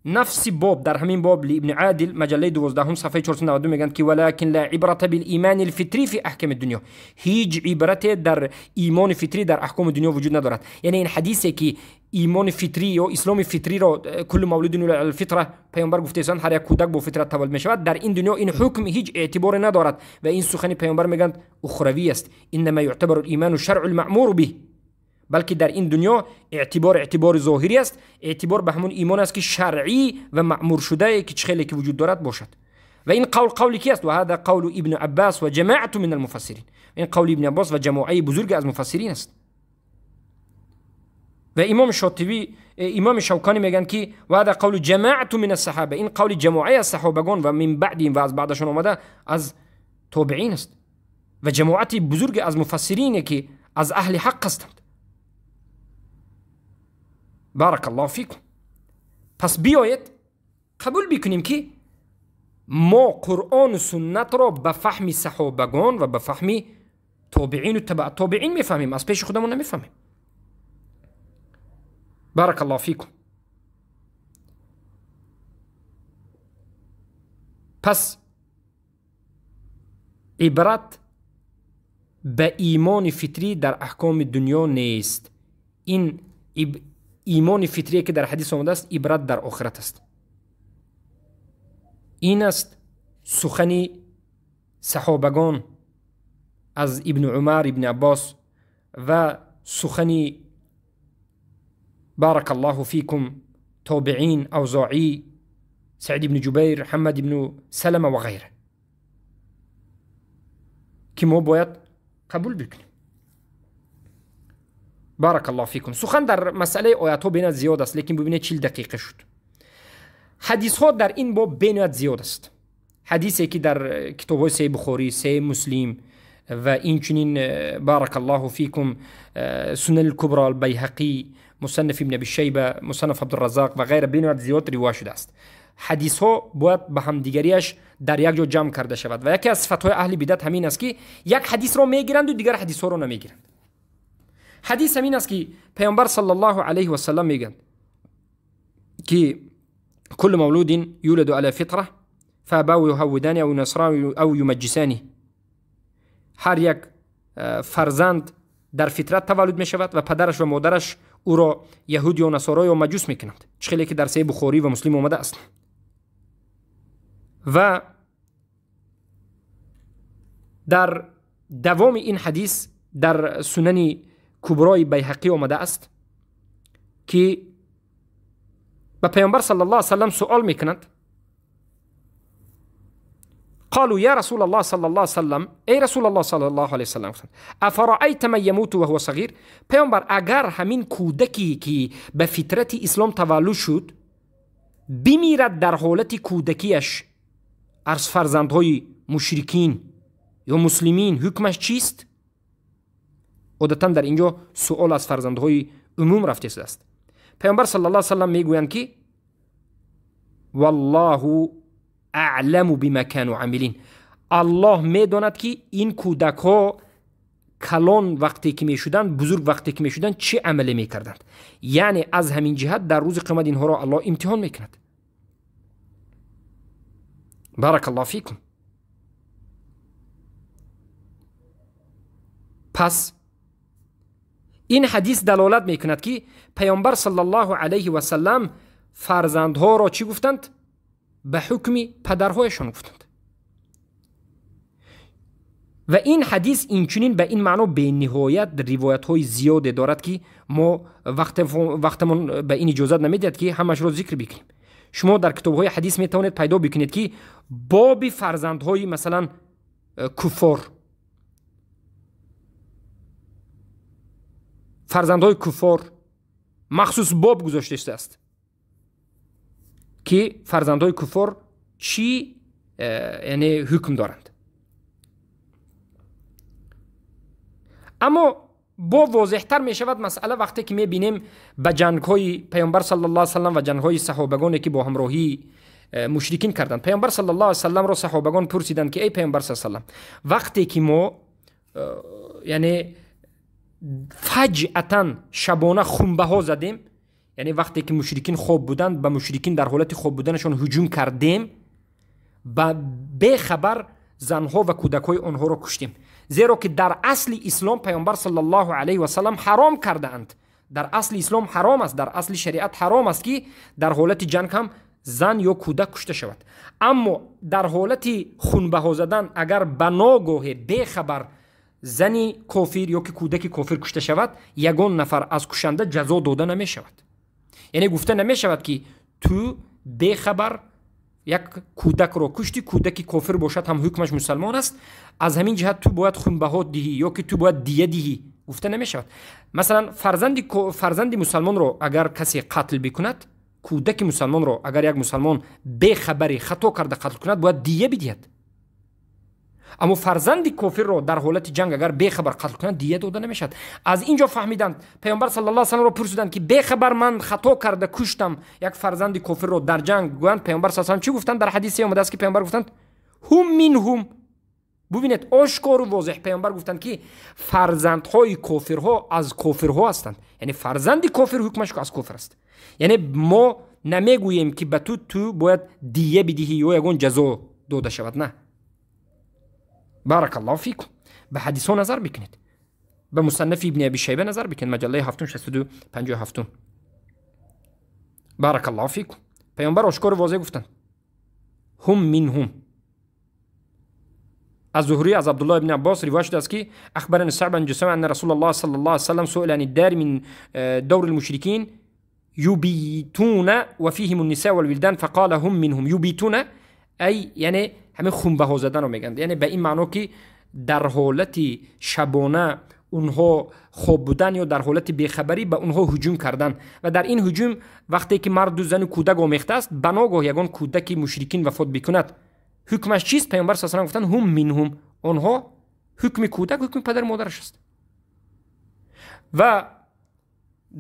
نفس باب، در همین باب لابن عادل مجله 12 صفحه 492 میگن که ولكن لا عبرة بالایمان الفطری فی احکام الدنیا، هیچ عبرت در ایمان فطری در احکام دنیا وجود ندارد. یعنی این حدیثی که ایمان فطری یا اسلام فطری را کل مولود علی الفطره پیامبر گفته است هر یک کودک با فطرت تولد می شود، در این دنیا این حکم هیچ اعتبار ندارد و این سخن پیامبر میگن اخروی است. انما يعتبر الايمان الشرع المأمور به، بلکه در این دنیا اعتبار ظاهری است، اعتبار به همون ایمان است که شرعی و مأمور شده که چخیلی که وجود دارد باشد. و این قول کی است؟ و هذا قول ابن عباس و جماعت من المفسرین، این قول ابن عباس و جماعه بزرگ از مفسرین است. و امام شاطبی، امام شوکانی میگن که و هذا قول جماعت من الصحابه، این قول جماعه از صحابگان و من بعدیم و از بعدشون آمده از تابعین است و جماعت بزرگ از مفسرین که از اهل حق هستند. بارك الله فيكم. پس بیایید قبول بکنیم که ما قرآن و سنت را به فهم صحابگان و به فهم تابعین و تبع تابعین میفهمیم، از پیش خودمون نمیفهمیم. بارک الله فیکم. پس عبرت به ایمان فطری در احکام دنیا نیست. این ایمان فطری که در حدیث آمده است عبرت در آخرت است. این است سخن صحابگان از ابن عمر، ابن عباس و سخن بارک الله فیکم تابعین، اوزاعی، سعید بن جبیر، حمد بن سلمه و غیره که ما باید قبول بکنیم. بارک الله فیکم. سخن در مسئله آیات ها بینید زیاد است، لیکن ببینید 40 دقیقه شد. حدیث ها در این باب بینید زیاد است. حدیثی که در کتاب های صحیح بخاری، صحیح مسلم و این چنین بارک الله فیکم سنن الکبرى البیهقی، مصنف ابن ابی شیبه، مصنف عبدالرزاق و غیره بینید زیاد روایت شده است. حدیث ها باید به هم دیگریش در یک جا جمع کرده شود و یکی از صفات اهل بدعت همین است که یک حدیث را میگیرند و دیگر حدیث ها را نمیگیرند. حدیث همین است که پیامبر صلی الله علیه و سلم میگن که کل مولود یولد علی فطره فابواه یهودانه او نصرانه او یمجسانه. هر یک فرزند در فطرت تولد می شود و پدرش و مادرش او را یهود یا نصارا یا مجوس میکنند، چخیلی که در صحیح بخاری و مسلم آمده است. و در دوام این حدیث در سنن کبرای بیهقی آمده است که به پیامبر صلی الله علیه وسلم سوال میکنند، قالوا یا رسول الله صلی الله علیه وسلم، ای رسول الله صلی الله علیه وسلم، افرأیت من یموت و هو صغیر، پیامبر اگر همین کودکی که به فطرت اسلام تولد شد بمیرد در حالت کودکیش از فرزندهای مشرکین یا مسلمین، حکمش چیست؟ عادتا در اینجا سوال از فرزندهای عموم رفته است. پیامبر صلی الله علیه وسلم میگویند که والله اعلم بما كانوا عاملین، الله میداند که این کودک ها کلان وقتی که میشدند، بزرگ وقتی که میشدند چه عملی میکردند. یعنی از همین جهت در روز قیامت اینها را الله امتحان میکند. بارک الله فیکم. پس این حدیث دلالت میکند که پیامبر صلی الله علیه و سلم فرزندها را چی گفتند؟ به حکم پدرهایشان گفتند. و این حدیث اینچنین به این معنا به نهایت روایت های زیاده دارد که ما وقتمون به این اجازت نمیدهد که همش را ذکر بکنیم. شما در کتاب های حدیث میتوانید پیدا بکنید که باب فرزندهای مثلا کفار، فرزندهای کفار مخصوص باب گذاشته است که فرزندهای کفار چی یعنی حکم دارند. اما با واضحتر می شود مسئله وقتی که می بینیم به جنگ های پیامبر صلی الله علیه و سلم و جنگ های صحابگانی که با همراهی مشرکین کردند. پیامبر صلی الله علیه و سلم را صحابگان پرسیدند که ای پیامبر صلی الله علیه و سلم، وقتی که ما یعنی فجأتا شبانه خنبه ها زدیم، یعنی وقتی که مشرکین خواب بودند به مشرکین در حالت خواب بودنشان هجوم کردیم، به خبر زنها و کودکای آنها را کشتیم، زیرا که در اصل اسلام پیامبر صلی الله علیه و سلم حرام کرده اند. در اصل اسلام حرام است، در اصل شریعت حرام است که در حالت جنگ هم زن یا کودک کشته شود. اما در حالت خونبه ها زدن اگر به ناگاه به خبر زنی کافر یا که کودک کافر کشته شود، یگان نفر از کشنده جزا داده نمی شود. یعنی گفته نمی شود که تو به خبر یک کودک را کشتی، کودکی کافر باشد هم حکمش مسلمان است، از همین جهت تو باید خونبهات دهی یا که تو باید دیه دهی، گفته نمی شود. مثلا فرزند مسلمان را اگر کسی قتل بکند، کودک مسلمان را اگر یک مسلمان به خبری خطا کرده قتل کند، باید دیه بدهد. اما فرزند کافر رو در حالت جنگ اگر بخبر قتل کنند دیه داده نمیشد. از اینجا فهمیدند، پیامبر صلی الله علیه و سلم رو پرسیدند که بخبر من خطا کرده کشتم یک فرزند کافر رو در جنگ، گویند پیامبر صلی الله علیه و سلم چی گفتند؟ در حدیثی اومده است که پیامبر گفتند هم منهم. ببینید آشکار و واضح پیامبر گفتند که فرزندهای کافرها از کافرها هستند. یعنی فرزند کافر حکمش از کافر است. یعنی ما نمیگوییم که به تو باید دیه بدهی یا یگان جزا داده شود، نه. بارک الله فیکم. به حدیث ها نظر بکنید، به مصنف ابن ابی شیبه نظر بکنید، مجله 76257. بارک الله فیکم. پیامبر آشکار و واضح گفتند هم منهم. از زهری از عبدالله ابن عباس روایت شده است که اخبرنا صعب بن جسام ان رسول الله صلی الله علیه و سلم سئل عن الدار من دور المشركين يبيتون وفيهم النساء والولدان فقال هم منهم. يبيتون ای یعنی همه خونبه ها زدن رو میگن، یعنی به این معنا که در حالت شبانه اونها خواب بودن یا در حالت بیخبری به اونها هجوم کردن و در این هجوم وقتی که مرد و زن و کودک آمیخته است بناگاه یگان کودک مشرکین وفات بکند حکمش چیست؟ پیامبر صلی الله علیه و گفتن هم منهم. اونها حکم کودک حکم پدر مادرش است. و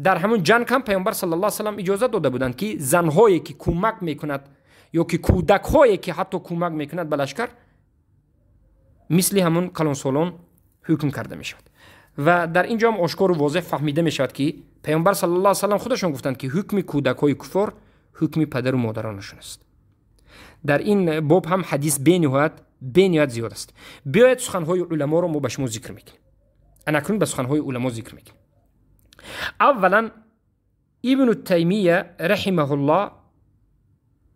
در همون جنگ هم پیامبر صلی الله علیه و سلم اجازه داده بودند که زنهایی که کمک میکند یا که کودک هایی که حتی کمک میکند به لشکر مثل همون کلانسالان حکم کرده می شود. و در اینجا هم آشکار و واضح فهمیده می شود که پیامبر صلی الله علیه و سلم خودشون گفتند که حکم کودک های کفار حکم پدر و مادرانشون است. در این باب هم حدیث بینیات زیاد است. بیاید سخنهای علما رو ما به شما ذکر میکنیم. اکنون به سخنهای علما ذکر میکنیم. اولا ابن تیمیه رحمه الله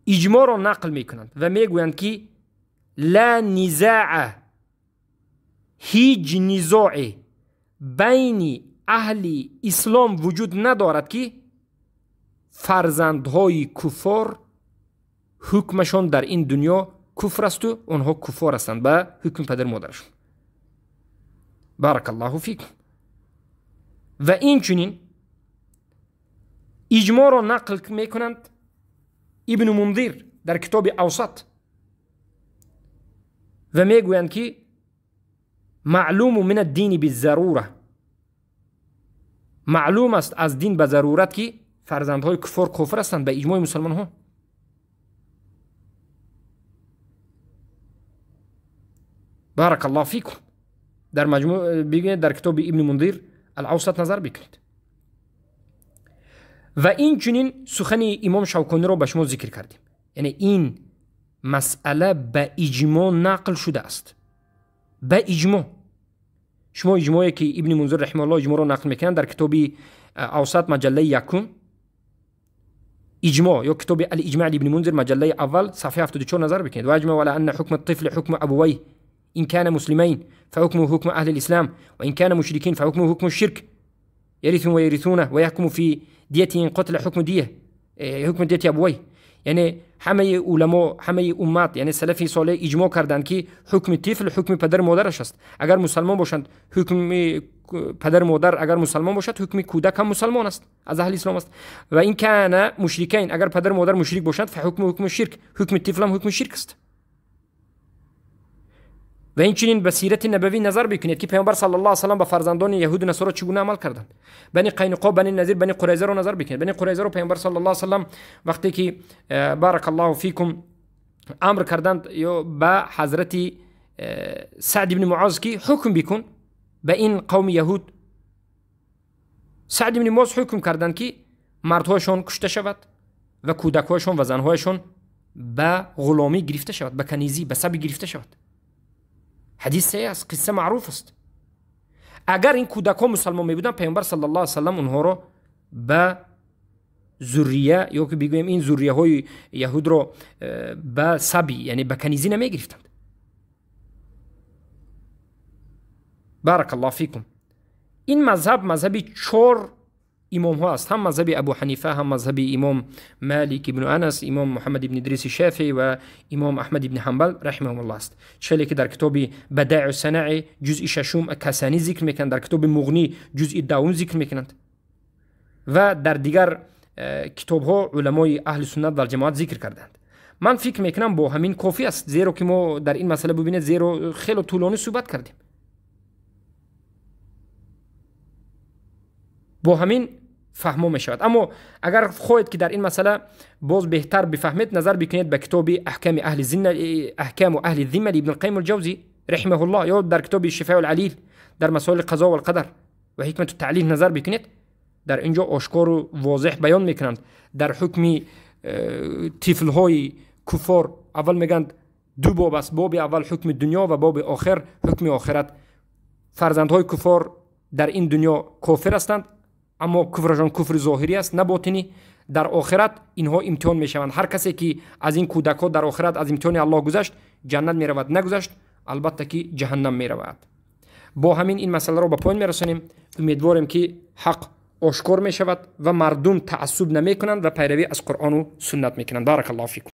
اجماع را نقل میکنند و میگویند که لا نزاع، هیچ نزاع بین اهل اسلام وجود ندارد که فرزندهای کفار حکمشان در این دنیا کفر است و آنها کفار هستند به حکم پدر مادرشون. بارک الله فیکم. و این چنین اجماع را نقل میکنند ابن منذر در کتاب اوسط و میگویند که معلوم من الدین بالضروره، معلوم است از دین به ضرورت که فرزندهای کفار کفر هستند به اجماع مسلمان ها. بارک الله فیکم. در مجموع بگید در کتاب ابن منذر الاوسط نظر بکنید. و این چنین سخن امام شوکانی رو به شما ذکر کردیم. یعنی این مسئله به اجماع نقل شده است. به اجماع. شما اجماعی که ابن منذر رحمه الله اجماع رو نقل میکنند در کتاب اوسط مجله یکم اجماع یا کتاب الاجماع ابن منذر مجله اول صفحه 74 نظر بکنید. و اجمع ولا ان حکم الطفل حکم ابويه إن كان مسلمين فحكمه حكم أهل الإسلام وإن كان مشركين فحكمه حكم الشرك يرثون ويرثونه ويحكم في ديتهم قتل حكم دية حكم دية أبويه. یعنی همه علما همه امت یعنی سلف صالح اجماع کردند که حکم طفل حکم پدر مادرش است. اگر مسلمان باشند حکم پدر مادر، اگر مسلمان باشد حکم کودک هم مسلمان است، از اهل اسلام است. و این کان مشرکین، اگر پدر مادر مشرک باشند فحکم حکم شرک، حکم طفل هم حکم شرک است. و این چنین به سیرت نبوی نظر بکنید که پیامبر صلی الله علیه و سلم با فرزندان یهود و نصارا چگونه عمل کردند. بنی قینقاع، بنی نذیر، بنی قریظه رو نظر بکنید. بنی قریظه رو پیامبر صلی الله علیه و سلم وقتی که بارک الله فیکم امر کردند یا به حضرت سعد بن معاذ که حکم بکن به این قوم یهود، سعد بن معاذ حکم کردند که مردهایشان کشته شود و کودکهایشان و زنهایشان به غلامی گرفته شود، به کنیزی، به سبی گرفته شود. حدیث صحیح است، قصه معروف است. اگر این کودکان مسلمان می بودن پیامبر صلی الله علیه و سلم اونها رو به ذریه یا که بگویم این ذریه های یهود رو به سبی یعنی به کنیزی نمی گرفتند. بارک الله فیکم. این مذهبی 4 امام ها است، هم مذهب ابو حنیفه، هم مذهب امام مالک ابن انس، امام محمد ابن ادریس شافعی و امام احمد ابن حنبل رحمهم الله است. چلی که در کتاب بدائع الصناع جزء 6 کسانی ذکر میکنند، در کتاب مغنی جزء 2 ذکر میکنند و در دیگر کتاب ها علمای اهل سنت و جماعت ذکر کردند. من فکر میکنم با همین کافی است، زیرا که ما در این مسئله ببینید زیرا خیلی طولانی صحبت کردیم. با همین فهمو می شود. اما اگر خواهید که در این مسئله باز بهتر بفهمید، نظر بکنید به کتاب احکام اهل الذمه ابن القیم الجوزی رحمه الله، یا در کتاب شفاء العلیل در مسائل قضا و القدر و حکمت التعلیل نظر بکنید. در اینجا آشکار و واضح بیان میکنند در حکم طفل های کفار. اول میگند دو باب است، باب اول حکم دنیا و باب آخر حکم آخرت. فرزندهای کفار در این دنیا کافر هستند، اما کفرشان کفر ظاهری است نه باطنی. در آخرت اینها امتحان میشوند. هر کسی که از این کودک ها در آخرت از امتحان الله گذشت جنت میرود، نگذشت البته که جهنم میرود. با همین این مسئله رو به پایان میرسانیم. امیدواریم که حق آشکار میشود و مردم تعصب نمیکنند و پیروی از قرآن و سنت میکنند. بارک الله فیکم.